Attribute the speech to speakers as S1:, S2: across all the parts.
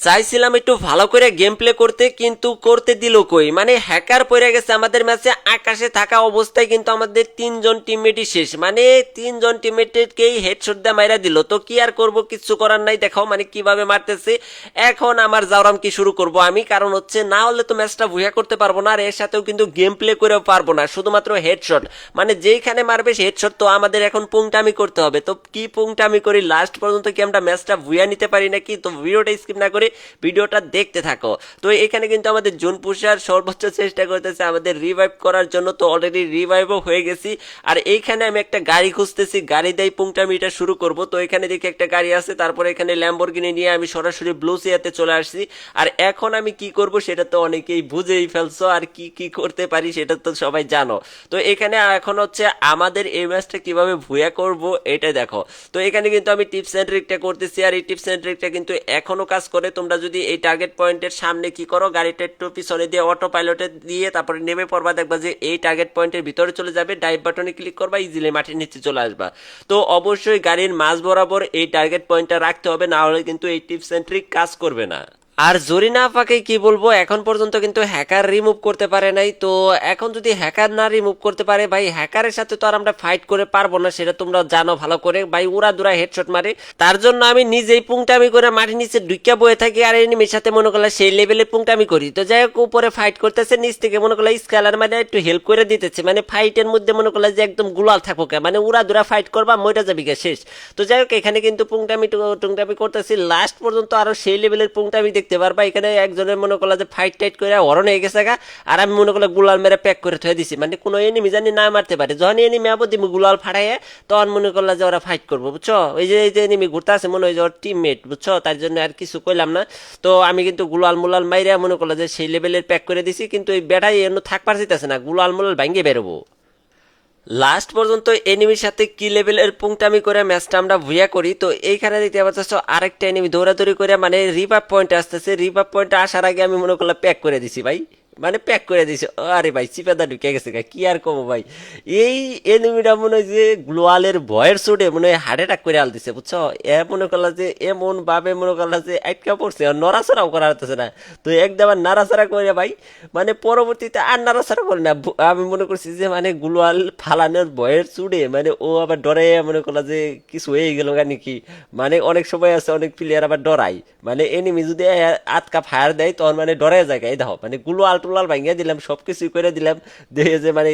S1: চাইছিলাম একটু ভালো করে গেম প্লে করতে, কিন্তু করতে দিল কই, মানে হ্যাকার পড়ে গেছে আমাদের ম্যাচে। আকাশে থাকা অবস্থায় কিন্তু আমাদের তিনজন টিমমেটই শেষ, মানে তিনজন টিমমেটকেই হেডশট দিয়ে মাইরা দিল। তো কি আর করব, কিচ্ছু করার নাই। দেখাও মানে কিভাবে মারতেছে। এখন আমার জাউরাম কি শুরু করব আমি, কারণ হচ্ছে না হলে তো ম্যাচটা ভুয়া করতে পারবো না, আর এর সাথেও কিন্তু গেম প্লে করেও পারবো না, শুধুমাত্র হেডশট। মানে যেইখানে মারবে হেডশট। তো আমাদের এখন পুংটামি করতে হবে। তো কি পুংটামি করি লাস্ট পর্যন্ত, কি আমরা ম্যাচটা ভুয়া নিতে পারি নাকি? তো ভিডিওটা স্কিপ না করে ভিডিওটা দেখতে থাকো। তো এখানে কিন্তু আমাদের জুন পুষার সর্বোচ্চ চেষ্টা করতেছে আমাদের রিভাইভ করার জন্য। তো অলরেডি রিভাইভও হয়ে গেছি। আর এইখানে আমি একটা গাড়ি খুঁজতেছি, গাড়ি দিয়ে পুংটামিটা শুরু করব। তো এখানে দেখি একটা গাড়ি আছে, তারপরে এখানে ল্যাম্বরগিনি নিয়ে আমি সরাসরি ব্লুসিয়াতে চলে আসছি। আর এখন আমি কি করব সেটা তো অনেকেই বুঝেই ফেলছো, আর কি কি করতে পারি সেটা তো সবাই জানো। তো এখানে এখন হচ্ছে আমাদের এই ম্যাচটা কিভাবে ভুয়া করব এটা দেখো। তো এখানে কিন্তু আমি টিপস অ্যান্ড ট্রিকটা করতেছি, আর এই টিপস অ্যান্ড ট্রিকটা কিন্তু এখনো কাজ করে। তোমরা যদি এই টার্গেট পয়েন্টের সামনে কি করো, গাড়িটা একটু পিছনে দিয়ে অটো পাইলটে দিয়ে তারপরে নেমে পড়বা, দেখবা যে এই টার্গেট পয়েন্টের ভিতরে চলে যাবে, ডাইভ বাটনে ক্লিক করবা, ইজিলি মাটির নিচে চলে আসবা। তো অবশ্যই গাড়ির মাঝ বরাবর এই টার্গেট পয়েন্টটা রাখতে হবে, না হলে কিন্তু এই টিপস অ্যান্ড ট্রিক কাজ করবে না। আর জরিনা আপাকে কি বলবো, এখন পর্যন্ত কিন্তু হ্যাকার রিমুভ করতে পারে নাই। তো এখন যদি হ্যাকার না রিমুভ করতে পারে ভাই, হ্যাকারের সাথে তো আর আমরা ফাইট করে পারবো না, সেটা তোমরা জানো ভালো করে ভাই। উড়া দুরা হেডশট মারে, তার জন্য আমি নিজেই পুংটামি করে মাটির নিচে ঢুকিয়া বয়ে থাকি, আর এনিমির সাথে মনে করলে সেই লেভেলে পুংটামি করি। তো যাই হোক, উপরে ফাইট করতেছে, নিচ থেকে মনে করলে স্কেলার মানে একটু হেল্প করে দিতেছে, মানে ফাইটের মধ্যে মনে করলে যে একদম গুলাল থাকো কে, মানে উড়া দুরা ফাইট করবা, মইটা যাবি গে শেষ। তো যাই হোক, এখানে কিন্তু পুংটামি টুংটামি করতেছি, লাস্ট পর্যন্ত আরো সেই লেভেলের পুংটামি দেখতে পারবা। এখানে একজনের মনে করলা যে ফাইট টাইট করে হরণ হয়ে গেছে গা, আর আমি মনে করলে গুলাল মেরে প্যাক করে থয়ে দিছি, মানে কোনো এনিমি জানি না মারতে পারে। যখন এনিমি আবো দিমু গুলাল ফাটাইয়ে, তখন মনে করলা যে ওরা ফাইট করবো, বুঝছো? এই যে এনিমি ঘুরতে আছে, মনে হয় যে ওর টিমমেট, বুঝছো? তার জন্য আর কিছু কইলাম না। তো আমি কিন্তু গুলাল মুলাল মাইরা মনে করলা যে সেই লেভেলের প্যাক করে দিছি, কিন্তু এই বেটাই এন্ন থাক পারছিতেছে না, গুলাল মুলাল ভাঙ্গে বেরোবো। লাস্ট পর্যন্ত এনিমির সাথে কি লেভেলের পুংটামি করে ম্যাচটা আমরা ভুয়া করি। তো এইখানে দেখতে পাচ্ছ আরেকটা এনিমি দৌড়াদৌড়ি করে, মানে রিভাইভ পয়েন্টে আসতেছে। রিভাইভ পয়েন্টে আসার আগে আমি মনে করলাম প্যাক করে দিছি ভাই, মানে প্যাক করে দিছি। আরে ভাই চিপাদা ঢুকে গেছে গা, কি আর কমো ভাই। এই এনিমিটা মনে হয় যে গ্লোয়ালের ভয়ের চোটে মনে হয় হার্ট অ্যাটাক করে আল দিছে, বুঝছো? এ মনে করলা যে এমন ভাবে মনে করলা যে আটকা পড়ছে, আর নড়াচড়াও করা হতেছে না। তো একদম আর নাড়াচাড়া করে ভাই, মানে পরবর্তীতে আর নাড়াচাড়া করে না। আমি মনে করছি যে মানে গ্লোয়াল ফালানোর ভয়ের চুড়ে মানে ও আবার ডরে, মনে করলা যে কিছু হয়ে গেল নাকি। মানে অনেক সময় আছে অনেক প্লেয়ার আবার ডরাই, মানে এনিমি যদি আটকা ফায়ার দেয় তখন মানে ডরে যায়। এই দেখো মানে গ্লোয়াল টুলাল ভাঙিয়ে দিলাম, সবকিছু করে দিলাম, দেখে যে মানে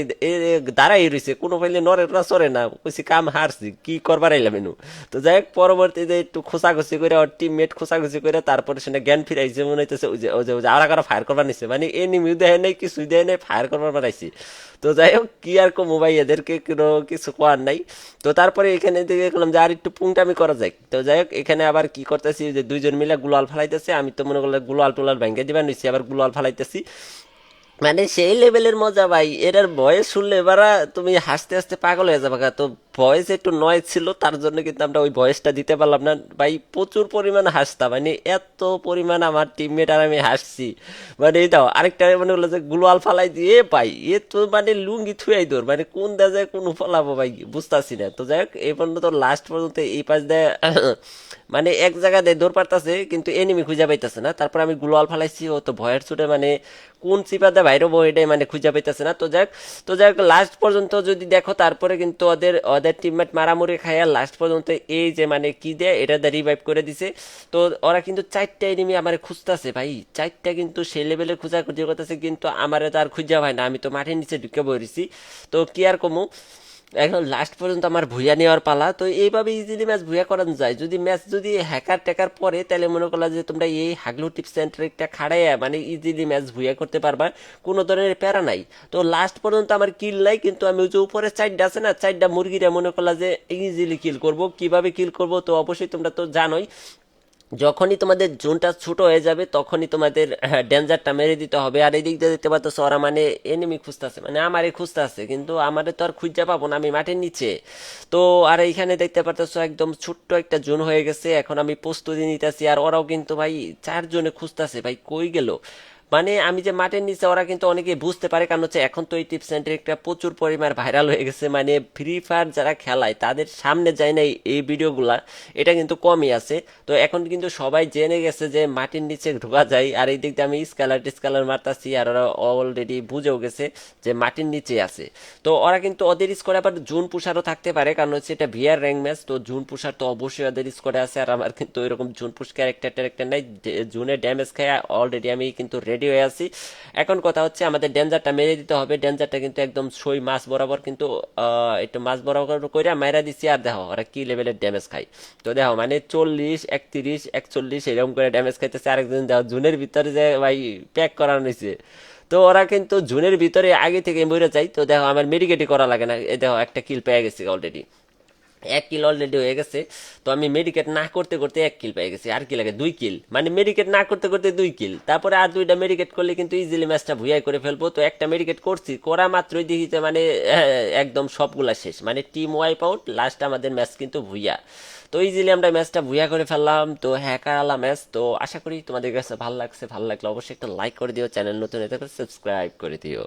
S1: দাঁড়াই রয়েছে, কোনো ফাইলে নড়ে না চড়ে না, কইছি কাম হারছি, কি করবার আইলাম এনু। তো যাই হোক, পরবর্তীতে একটু খোঁচাখুচি করে ওর টিমমেট খোঁচাখুচি করে তারপরে সেটা জ্ঞান ফিরাইছে, মনে হইতেছে ওই যে আর কারো ফায়ার করবার নিচ্ছে, মানে এনিমিও দেয় নাই, কিছুই দেয় নাই, ফায়ার করবার বানাইছি। তো যাই হোক, কি আর কমো ভাই, এদেরকে কোনো কিছু করার নাই। তো তারপরে এখানে দেখলাম যে আর একটু পুংটামি করা যায়। তো যাই হোক, এখানে আবার কি করতেছি যে দুইজন মিলে গুলাল ফালাইতেছে, আমি তো মনে করলাম গুলাল টুলাল ভাঙ্গে দিবা নিচ্ছি, আবার গুলাল ফালাইতেছি, মানে সেই লেভেলের মজা ভাই। এটার ভয়েস শুনলে এবারা তুমি হাসতে হাসতে পাগল হয়ে যাবে। তো ভয়েস একটু নয়েজ ছিল, তার জন্য কিন্তু আমরা ওই ভয়েসটা দিতে পারলাম না ভাই। প্রচুর পরিমাণ হাসতাম, মানে এত পরিমাণ আমার টিমমেট আর আমি হাসছি। মানে এই দাও আরেকটা মনে হলো যে গ্লোয়াল ফালাই দিয়ে ভাই, এ তো মানে লুঙ্গি থুয়াই দৌড়, মানে কোন দেয় কোন ফলাবো ভাই বুঝতেছি না। তো যাই হোক, এই পর্যন্ত লাস্ট পর্যন্ত এই পাশ দেয় মানে এক জায়গা দিয়ে দৌড় পারতাছে, কিন্তু এনিমি খুঁজে পাইতেছে না। তারপর আমি গ্লোয়াল ফালাইছি, ও তো ভয়ের ছুটে মানে কোন চিপাতে বাইরে এটাই মানে খুঁজে পাইতেছে না। তো যাক লাস্ট পর্যন্ত যদি দেখো, তারপরে কিন্তু ওদের ওদের টিমমেট মারামুরি খাইয়া লাস্ট পর্যন্ত এই যে মানে কি দেয় এটা দিয়ে রিভাইভ করে দিছে। তো ওরা কিন্তু চারটা এনিমি আমার খুঁজতেছে ভাই, চারটা কিন্তু সেই লেভেলে খুঁজাখুঁজি করতেছে, কিন্তু আমারে তো আর খুঁজা হয় না, আমি তো মাটির নিচে ঢুকে বইছি। তো কি আর কমু, এখন লাস্ট পর্যন্ত আমার ভুয়া নেওয়ার পালা। তো এইভাবে ইজিলি ম্যাচ ভুয়া করানো যায়। যদি ম্যাচ যদি হ্যাকার ট্যাকার পরে, তাহলে মনে করলা যে তোমরা এই হাগলু টিপস অ্যান্ড ট্রিকটা খাড়াইয়া মানে ইজিলি ম্যাচ ভুয়া করতে পারবা, কোনো ধরনের প্যারা নাই। তো লাস্ট পর্যন্ত আমার কিল নাই, কিন্তু আমি ওই যে উপরে চারটা আছে না, চারটা মুরগিরা মনে করলা যে ইজিলি কিল করব। কিভাবে কিল করব তো অবশ্যই তোমরা তো জানোই, যখনই তোমাদের জোনটা ছোট হয়ে যাবে তখনই তোমাদের ডেঞ্জারটা মেরে দিতে হবে। আর এই দিক দিয়ে দেখতে পাচ্ছ ওরা মানে এনিমি খুঁজতেছে, মানে আমারে খুঁজতেছে, কিন্তু আমারে তো আর খুঁজে পাবো না, আমি মাটির নিচে। তো আর এইখানে দেখতে পাচ্ছ একদম ছোট্ট একটা জোন হয়ে গেছে, এখন আমি প্রস্তুতি নিতেছি, আর ওরাও কিন্তু ভাই চারজনে খুঁজতেছে ভাই কই গেল। মানে আমি যে মাঠের নিচে ওরা কিন্তু অনেকে বুঝতে পারে, কারণ হচ্ছে এখন তো এই টিপস অ্যান্ড ট্রিকটা প্রচুর পরিমাণ ভাইরাল হয়ে গেছে। মানে ফ্রি ফায়ার যারা খেলায় তাদের সামনে যায় না এই ভিডিওগুলা, এটা কিন্তু কমই আছে। তো এখন কিন্তু সবাই জেনে গেছে যে মাটির নিচে ঢোকা যায়, আর এই দিক দিয়ে আমি স্কালার টিস্কালার মারতাছি, আর ওরা অলরেডি বুঝেও গেছে যে মাটির নিচে আছে। তো ওরা কিন্তু ওদের স্কোরে আবার জুন পুষারও থাকতে পারে, কারণ হচ্ছে এটা ভিআর র্যাঙ্ক ম্যাচ, তো জুন পুষার তো অবশ্যই ওদের স্কোরে আছে। আর আমার কিন্তু এরকম জুন পুষ ক্যারেক্টার নাই, জুনের ড্যামেজ খায় অলরেডি আমি কিন্তু রেডি হয়ে আছি। এখন কথা হচ্ছে আমাদের ডেঞ্জারটা মেরে দিতে হবে। ডেঞ্জারটা কিন্তু একদম সই মাছ বরাবর কিন্তু একটু মাছ বরাবর করে মাইরা দিচ্ছি। আর দেখো ওরা কি লেভেলের ড্যামেজ খায়, তো দেখো মানে 40, 31, 41 এরকম করে ড্যামেজ খাইতেছে। আরেকজন দেখো জুনের ভিতরে যে ভাই প্যাক করানো হয়েছে, তো ওরা কিন্তু জুনের ভিতরে আগে থেকে মরে যায়। তো দেখো আমার মেডিকেটই করা লাগে না, এ দেখো একটা কিল পেয়ে গেছি অলরেডি, 1 কিল অলরেডি হয়ে গেছে। তো আমি মেডিকেট না করতে করতে 1 কিল পেয়ে গেছি। আর কি লাগে 2 কিল, মানে মেডিকেট না করতে করতে 2 কিল, তারপরে আর 2টা মেডিকেট করলে কিন্তু ইজিলি ম্যাচটা ভুয়াই করে ফেলবো। তো একটা মেডিকেট করছি, করা মাত্রই দেখিতে মানে একদম সবগুলা শেষ, মানে টিম ওয়াইপ আউট, লাস্ট আমাদের ম্যাচ কিন্তু ভুইয়া। তো ইজিলি আমরা ম্যাচটা ভুইয়া করে ফেললাম। তো হ্যাকার আলা ম্যাচ। তো আশা করি তোমাদের কাছে ভালো লাগছে, ভালো লাগলে অবশ্যই একটা লাইক করে দিও, চ্যানেল নতুন হতে সাবস্ক্রাইব করে দিও।